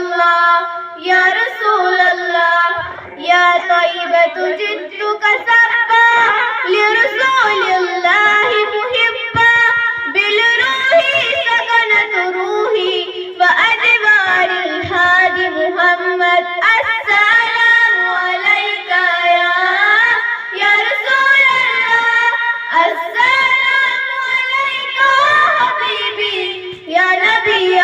الله يا رسول الله يا طيبة جدك سبا لرسول الله محبا بالروح سكنت روحي فأدبار الهادي محمد السلام عليك يا رسول الله السلام عليك حبيبي يا نبي